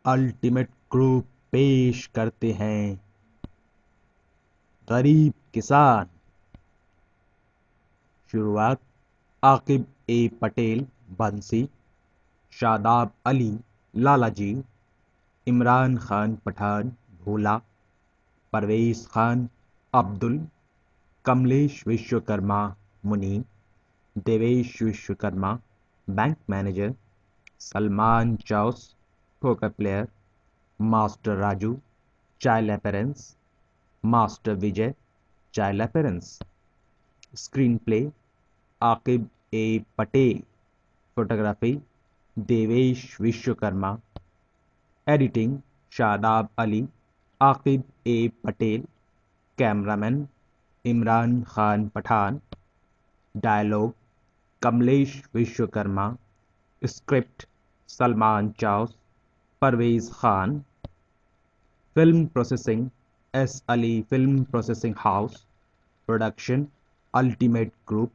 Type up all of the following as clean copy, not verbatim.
Ultimate group पेश करते हैं गरीब किसान। शुरुआत Aqib A Patel Bansi, Shadab Ali Lalaji, Imran Khan Pathan Bhola, Parvez Khan Abdul, Kamlesh Vishwakarma Muni, Devesh Vishwakarma bank manager, Salman Chaus poker player, master Raju child appearance, master Vijay child appearance. Screenplay Aqib A Patel, photography Devesh Vishwakarma, editing Shadab Ali, Aqib A Patel, cameraman Imran Khan Pathan, dialogue Kamlesh Vishwakarma, script Salman Chaus, Parvez Khan. Film processing S Ali film processing house, production ultimate group,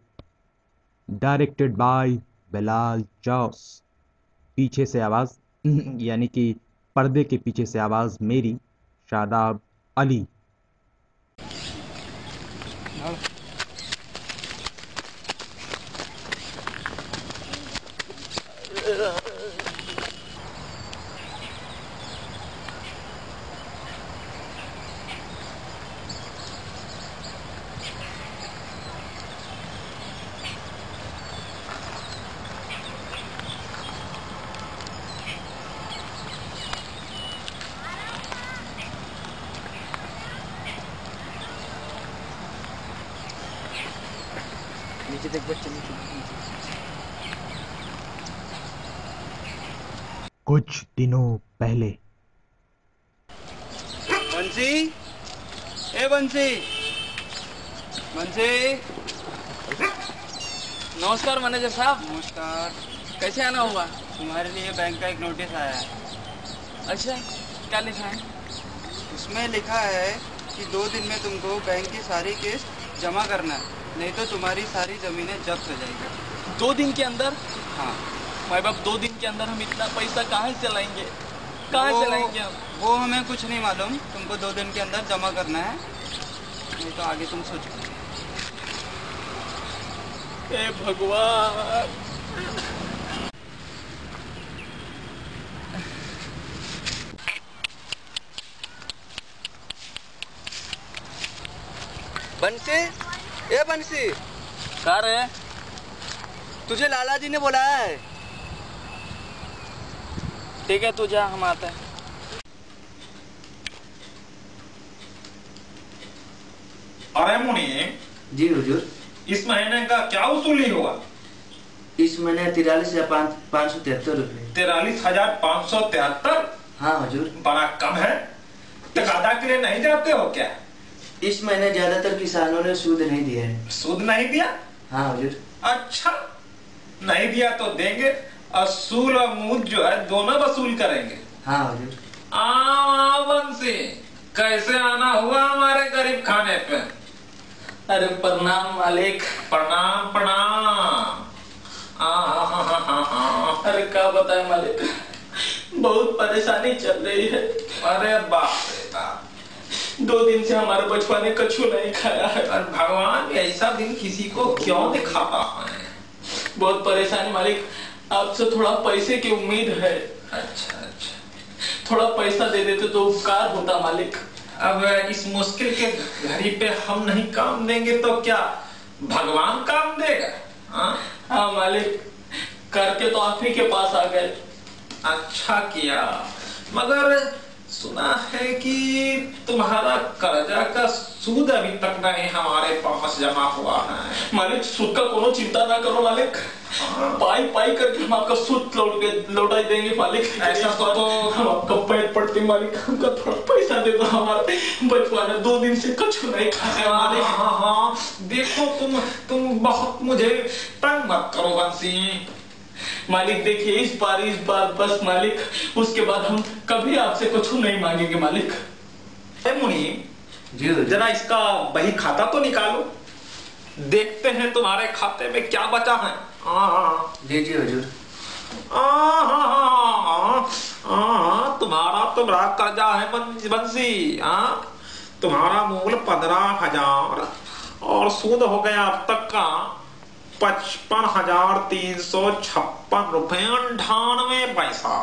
directed by Bilal Chaus. पीछे से आवाज़ यानी कि पर्दे के पीछे से आवाज़ मेरी, शादाब अली। नीचे देख बच्चे, नीचे। कुछ दिनों पहले। बंसी, ए बंसी, बंसी। नमस्कार मैनेजर साहब। नमस्कार। कैसे आना हुआ? तुम्हारे लिए बैंक का एक नोटिस आया है। अच्छा, क्या लिखा है? उसमें लिखा है कि 2 दिन में तुमको बैंक की सारी किस्त जमा करना है, नहीं तो तुम्हारी सारी जमीनें जब्त हो जाएगी। 2 दिन के अंदर? हाँ। भाई बाप, 2 दिन के अंदर हम इतना पैसा कहाँ से लाएंगे? कहाँ से लाएंगे हम? वो हमें कुछ नहीं मालूम, तुमको 2 दिन के अंदर जमा करना है, नहीं तो आगे तुम सोचो। हे भगवान। बंसी, ए बंसी। कहाँ रहे? तुझे लाला जी ने बुलाया है। ठीक है, तू जा, हम आते हैं। अरे मुनि जी हुजूर। इस महीने का क्या वसूली हुआ? इस महीने 43,573 रुपए। 43,573? हाँ हुजूर। बड़ा कम है। तकादा के लिए नहीं जाते हो क्या? इस महीने ज्यादातर किसानों ने सूद नहीं दिया है। सूद नहीं दिया? हाँ हुजूर। अच्छा, नहीं दिया तो देंगे। असूल और मूद जो है दोनों वसूल करेंगे। हाँ हुजूर। बंसी, कैसे आना हुआ हमारे गरीब खाने पे? अरे प्रणाम मालिक। प्रणाम प्रणाम। अरे क्या बताए मालिक, बहुत परेशानी चल रही है। अरे बाप रे बाप, 2 दिन से हमारे बचपन ने कछु नहीं खाया है। और भगवान ऐसा दिन किसी को क्यों दिखाता है? बहुत परेशानी मालिक, आपसे थोड़ा पैसे की उम्मीद है। अच्छा अच्छा, थोड़ा पैसा दे देते तो उपकार होता मालिक। अब इस मुश्किल के घड़ी पे हम नहीं काम देंगे तो क्या भगवान काम देगा? हाँ मालिक, करके तो आप ही के पास आ गए। अच्छा किया, मगर सुना है कि तुम्हारा कर्जा का सूद अभी तक नहीं हमारे पास जमा हुआ है। मालिक, सूद का कोनो चिंता ना करो मालिक, पाई पाई करके हम आपका सूद लौटा देंगे मालिक। ऐसा तो हम आपका पैर पड़ते मालिक, हमका थोड़ा पैसा दे दो, हमारे बचपन ने 2 दिन से कुछ नहीं खाया मालिक। हाँ, देखो तुम बहुत मुझे तंग मत करो बंसी। मालिक देखिए, इस बार बस मालिक, उसके बाद हम कभी आपसे कुछ नहीं मांगेंगे मालिक। मुनि जी हुजूर। जरा इसका बही खाता तो निकालो, देखते हैं तुम्हारे खाते में क्या बचा है। जी जी हुजूर। तुम्हारा तो बड़ा कर्जा है बंसी। हाँ, तुम्हारा मूल 15,000 और सूद हो गया अब तक का 55,356 रुपए 98 पैसा,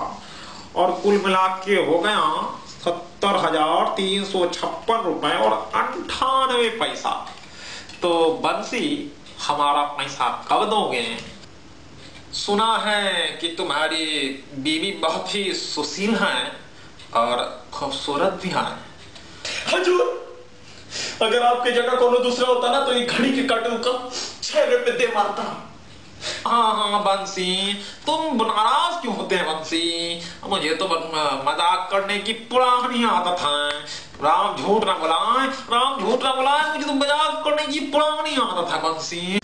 और कुल मिला के हो गया 70,356 रुपए और 98 पैसा। तो बंसी, हमारा पैसा कब दोगे? सुना है कि तुम्हारी बीवी बहुत ही सुशील है और खूबसूरत भी है। हजूर, अगर आपकी जगह कोनो दूसरा होता ना तो ये घड़ी के काटूं का 6 रुपए दे मारता। हाँ बंसी, तुम नाराज क्यों होते हैं बंसी? मुझे तो मजाक करने की पुरानी आदत है। राम झूठ ना बुलाए, राम झूठ ना बुलाए, मुझे तो मजाक करने की पुरानी आदत है बंसी।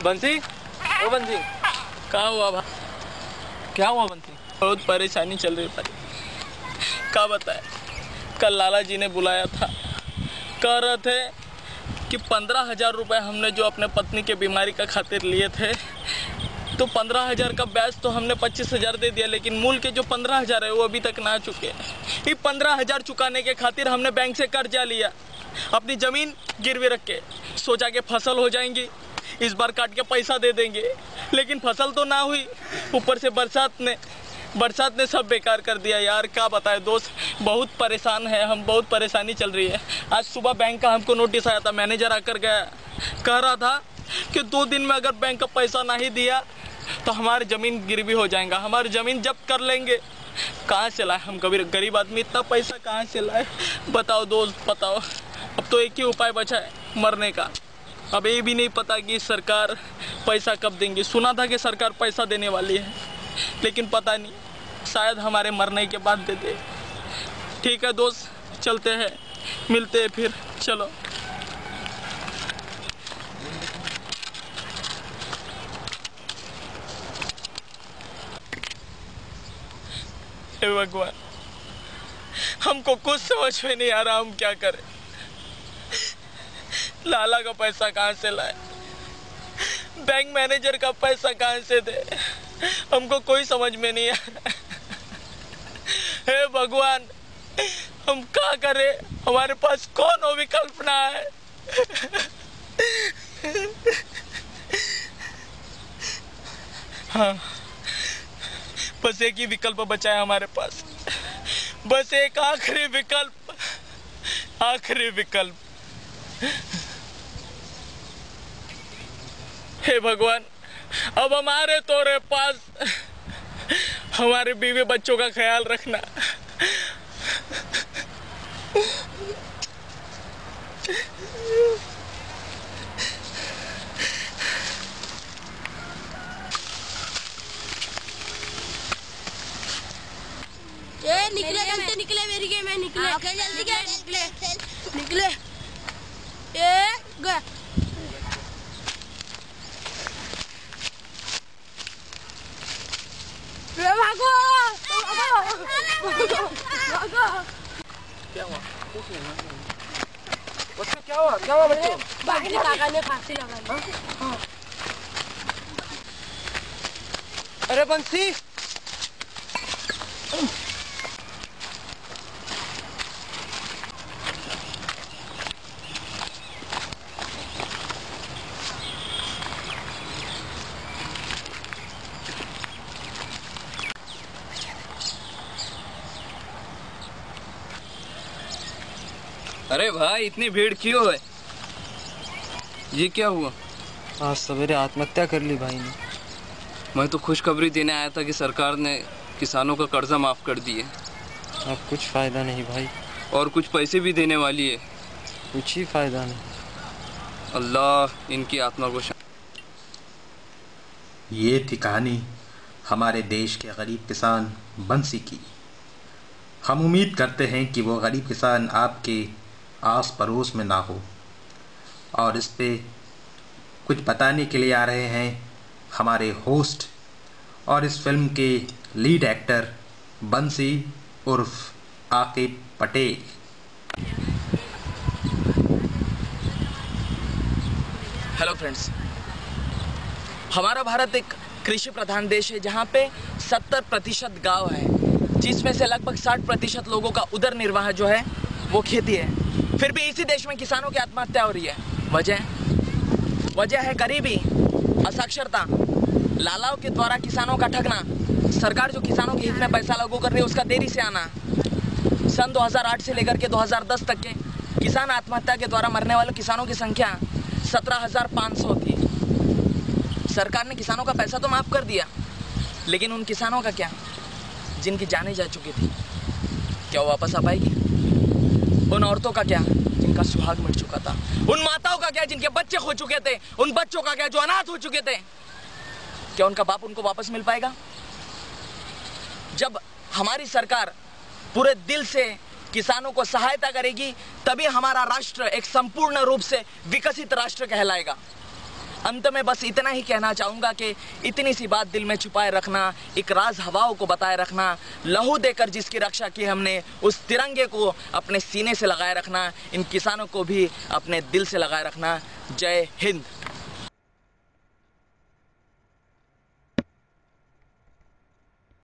बंसी, ओ बंसी, क्या हुआ भाई? क्या हुआ बंसी? बहुत परेशानी चल रही भाई। क्या बताए, कल लाला जी ने बुलाया था, कह रहे थे कि 15,000 रुपए हमने जो अपने पत्नी के बीमारी का खातिर लिए थे, तो 15,000 का ब्याज तो हमने 25,000 दे दिया, लेकिन मूल के जो 15,000 है वो अभी तक ना चुके। ये 15,000 चुकाने के खातिर हमने बैंक से कर्जा लिया, अपनी जमीन गिरवी रख के, सोचा कि फसल हो जाएंगी, इस बार काट के पैसा दे देंगे, लेकिन फसल तो ना हुई। ऊपर से बरसात ने सब बेकार कर दिया यार। क्या बताए दोस्त, बहुत परेशान है हम, बहुत परेशानी चल रही है। आज सुबह बैंक का हमको नोटिस आया था, मैनेजर आकर गया, कह रहा था कि 2 दिन में अगर बैंक का पैसा नहीं दिया तो हमारी ज़मीन गिरवी हो जाएगा, हमारी ज़मीन जब्त कर लेंगे। कहाँ से लाए हम, कभी गरीब आदमी इतना पैसा कहाँ से लाए? बताओ दोस्त, बताओ। अब तो एक ही उपाय बचा है, मरने का। अब ये भी नहीं पता कि सरकार पैसा कब देंगी। सुना था कि सरकार पैसा देने वाली है, लेकिन पता नहीं, शायद हमारे मरने के बाद दे दे। ठीक है दोस्त, चलते हैं, मिलते हैं फिर, चलो। हे भगवान, हमको कुछ समझ में नहीं आ रहा, हम क्या करें। लाला का पैसा कहाँ से लाए, बैंक मैनेजर का पैसा कहाँ से दे, हमको कोई समझ में नहीं आ रहा। हे भगवान, हम क्या करें, हमारे पास कौन हो विकल्प ना है। हाँ, बस एक ही विकल्प बचा है हमारे पास, बस एक आखिरी विकल्प, आखिरी विकल्प। हे भगवान, अब हमारे तोरे पास हमारे बीवी बच्चों का ख्याल रखना। निकले जल्दी, निकले मेरी गेम है, निकले जल्दी निकले। गया भागो, क्या हुआ? कुछ नहीं। बच्चों क्या हुआ? क्या हुआ बच्चों? भागने काका ने फांसी लगा ली। हाँ। अरे बंसी, अरे भाई, इतनी भीड़ क्यों है? ये क्या हुआ? आज सवेरे आत्महत्या कर ली भाई ने। मैं तो खुशखबरी देने आया था कि सरकार ने किसानों का कर्जा माफ कर दिए। अब कुछ फायदा नहीं भाई। और कुछ पैसे भी देने वाली है। कुछ ही फायदा नहीं। अल्लाह इनकी आत्मा को ये थी कहानी हमारे देश के गरीब किसान बंसी की। हम उम्मीद करते हैं कि वो गरीब किसान आपके आस पड़ोस में ना हो। और इस पे कुछ बताने के लिए आ रहे हैं हमारे होस्ट और इस फिल्म के लीड एक्टर बंसी उर्फ आकिब पटेल। हेलो फ्रेंड्स, हमारा भारत एक कृषि प्रधान देश है जहाँ पे 70% गांव है, जिसमें से लगभग 60% लोगों का उदर निर्वाह जो है वो खेती है। फिर भी इसी देश में किसानों की आत्महत्या हो रही है। वजह है गरीबी, असाक्षरता, लालाओं के द्वारा किसानों का ठगना, सरकार जो किसानों के हित में पैसा लागू कर रही है उसका देरी से आना। सन 2008 से लेकर के 2010 तक के किसान आत्महत्या के द्वारा मरने वाले किसानों की संख्या 17,500 थी। सरकार ने किसानों का पैसा तो माफ़ कर दिया, लेकिन उन किसानों का क्या, जिनकी जानें जा चुकी थी, क्या वो वापस आ पाएगी? उन औरतों का क्या, जिनका सुहाग मिट चुका था? उन माताओं का क्या, जिनके बच्चे खो चुके थे? उन बच्चों का क्या, जो अनाथ हो चुके थे? क्या उनका बाप उनको वापस मिल पाएगा? जब हमारी सरकार पूरे दिल से किसानों को सहायता करेगी, तभी हमारा राष्ट्र एक संपूर्ण रूप से विकसित राष्ट्र कहलाएगा। अंत में बस इतना ही कहना चाहूँगा कि इतनी सी बात दिल में छुपाए रखना, एक राज हवाओं को बताए रखना, लहू देकर जिसकी रक्षा की हमने, उस तिरंगे को अपने सीने से लगाए रखना, इन किसानों को भी अपने दिल से लगाए रखना। जय हिंद।